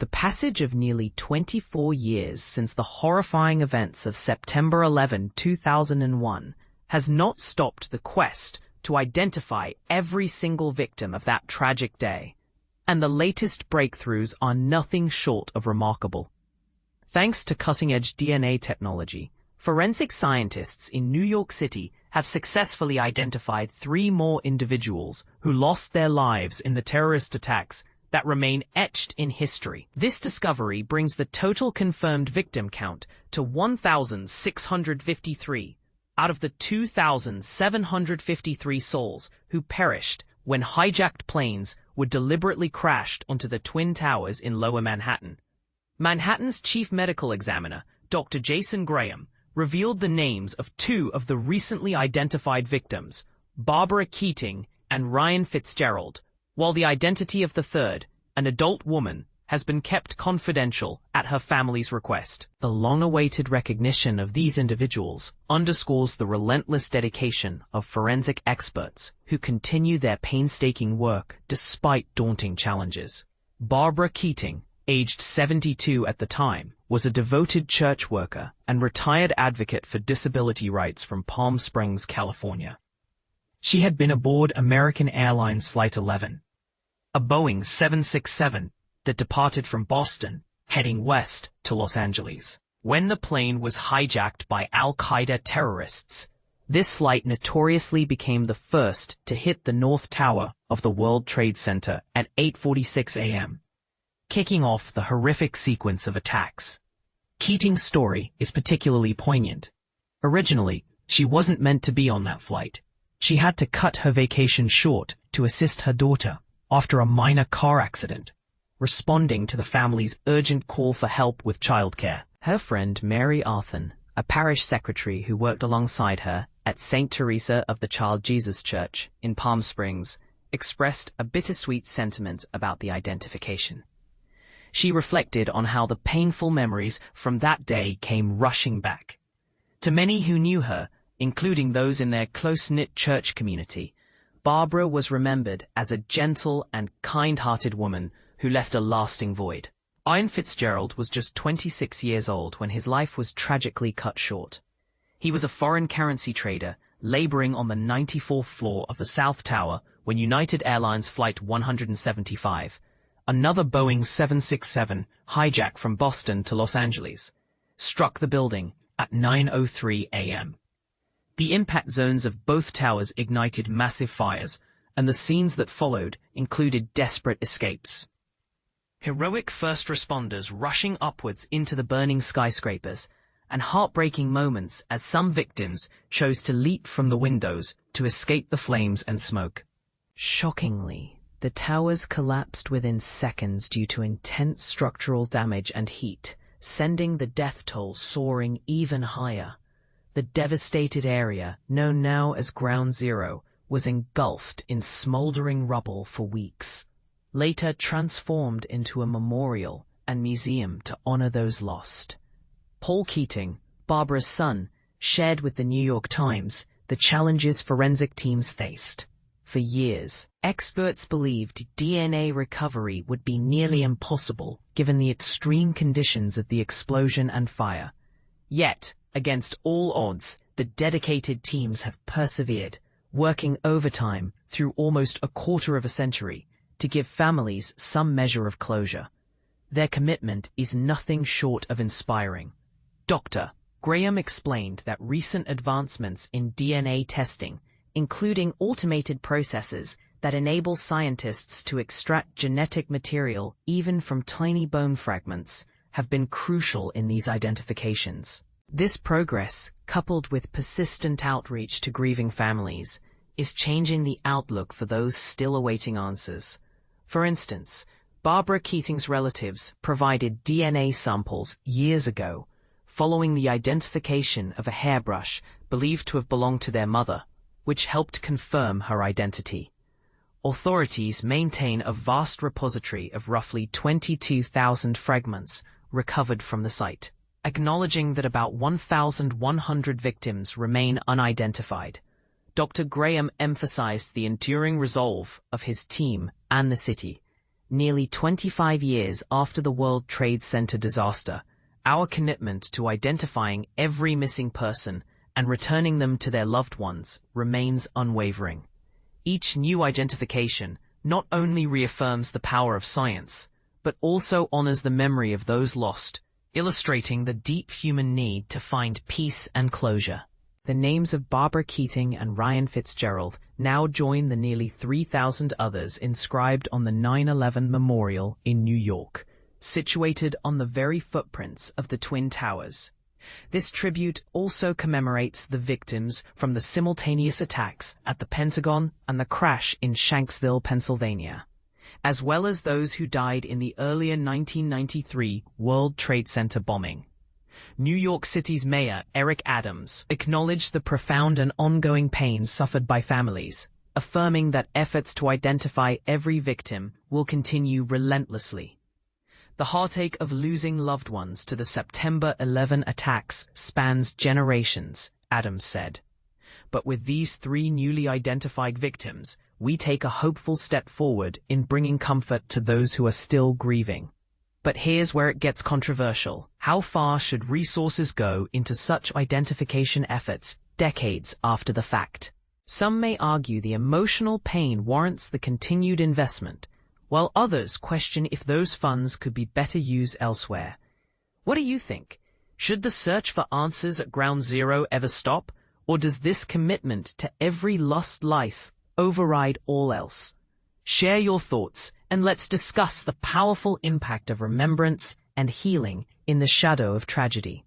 The passage of nearly 24 years since the horrifying events of September 11, 2001, has not stopped the quest to identify every single victim of that tragic day, and the latest breakthroughs are nothing short of remarkable. Thanks to cutting-edge DNA technology, forensic scientists in New York City have successfully identified 3 more individuals who lost their lives in the terrorist attacks that remain etched in history. This discovery brings the total confirmed victim count to 1,653 out of the 2,753 souls who perished when hijacked planes were deliberately crashed onto the Twin Towers in Lower Manhattan. Manhattan's chief medical examiner, Dr. Jason Graham, revealed the names of 2 of the recently identified victims, Barbara Keating and Ryan Fitzgerald, while the identity of the third, an adult woman, has been kept confidential at her family's request. The long-awaited recognition of these individuals underscores the relentless dedication of forensic experts who continue their painstaking work despite daunting challenges. Barbara Keating, aged 72 at the time, was a devoted church worker and retired advocate for disability rights from Palm Springs, California. She had been aboard American Airlines Flight 11, a Boeing 767 that departed from Boston, heading west to Los Angeles. When the plane was hijacked by Al-Qaeda terrorists, this flight notoriously became the first to hit the North Tower of the World Trade Center at 8:46 a.m., kicking off the horrific sequence of attacks. Keating's story is particularly poignant. Originally, she wasn't meant to be on that flight. She had to cut her vacation short to assist her daughter after a minor car accident, responding to the family's urgent call for help with childcare. Her friend Mary Arthur, a parish secretary who worked alongside her at St. Teresa of the Child Jesus Church in Palm Springs, expressed a bittersweet sentiment about the identification. She reflected on how the painful memories from that day came rushing back. To many who knew her, including those in their close-knit church community, Barbara was remembered as a gentle and kind-hearted woman who left a lasting void. Ryan Fitzgerald was just 26 years old when his life was tragically cut short. He was a foreign currency trader laboring on the 94th floor of the South Tower when United Airlines Flight 175, another Boeing 767 hijack from Boston to Los Angeles, struck the building at 9:03 a.m. The impact zones of both towers ignited massive fires, and the scenes that followed included desperate escapes. Heroic first responders rushing upwards into the burning skyscrapers, and heartbreaking moments as some victims chose to leap from the windows to escape the flames and smoke. Shockingly, the towers collapsed within seconds due to intense structural damage and heat, sending the death toll soaring even higher. The devastated area, known now as Ground Zero, was engulfed in smoldering rubble for weeks, later transformed into a memorial and museum to honor those lost. Paul Keating, Barbara's son, shared with the New York Times the challenges forensic teams faced. For years, experts believed DNA recovery would be nearly impossible given the extreme conditions of the explosion and fire. Yet, against all odds, the dedicated teams have persevered, working overtime through almost a quarter of a century to give families some measure of closure. Their commitment is nothing short of inspiring. Dr. Graham explained that recent advancements in DNA testing, including automated processes that enable scientists to extract genetic material even from tiny bone fragments, have been crucial in these identifications. This progress, coupled with persistent outreach to grieving families, is changing the outlook for those still awaiting answers. For instance, Barbara Keating's relatives provided DNA samples years ago, following the identification of a hairbrush believed to have belonged to their mother, which helped confirm her identity. Authorities maintain a vast repository of roughly 22,000 fragments recovered from the site, acknowledging that about 1,100 victims remain unidentified. Dr. Graham emphasized the enduring resolve of his team and the city, Nearly 25 years after the World Trade Center disaster, our commitment to identifying every missing person and returning them to their loved ones remains unwavering. Each new identification not only reaffirms the power of science, but also honors the memory of those lost, illustrating the deep human need to find peace and closure. The names of Barbara Keating and Ryan Fitzgerald now join the nearly 3,000 others inscribed on the 9/11 Memorial in New York, situated on the very footprints of the Twin Towers. This tribute also commemorates the victims from the simultaneous attacks at the Pentagon and the crash in Shanksville, Pennsylvania, as well as those who died in the earlier 1993 World Trade Center bombing. New York City's Mayor Eric Adams acknowledged the profound and ongoing pain suffered by families, affirming that efforts to identify every victim will continue relentlessly. The heartache of losing loved ones to the September 11 attacks spans generations, Adams said. But with these 3 newly identified victims, we take a hopeful step forward in bringing comfort to those who are still grieving. But here's where it gets controversial. How far should resources go into such identification efforts decades after the fact? Some may argue the emotional pain warrants the continued investment, while others question if those funds could be better used elsewhere. What do you think? Should the search for answers at ground zero ever stop, or does this commitment to every lost life override all else? Share your thoughts, and let's discuss the powerful impact of remembrance and healing in the shadow of tragedy.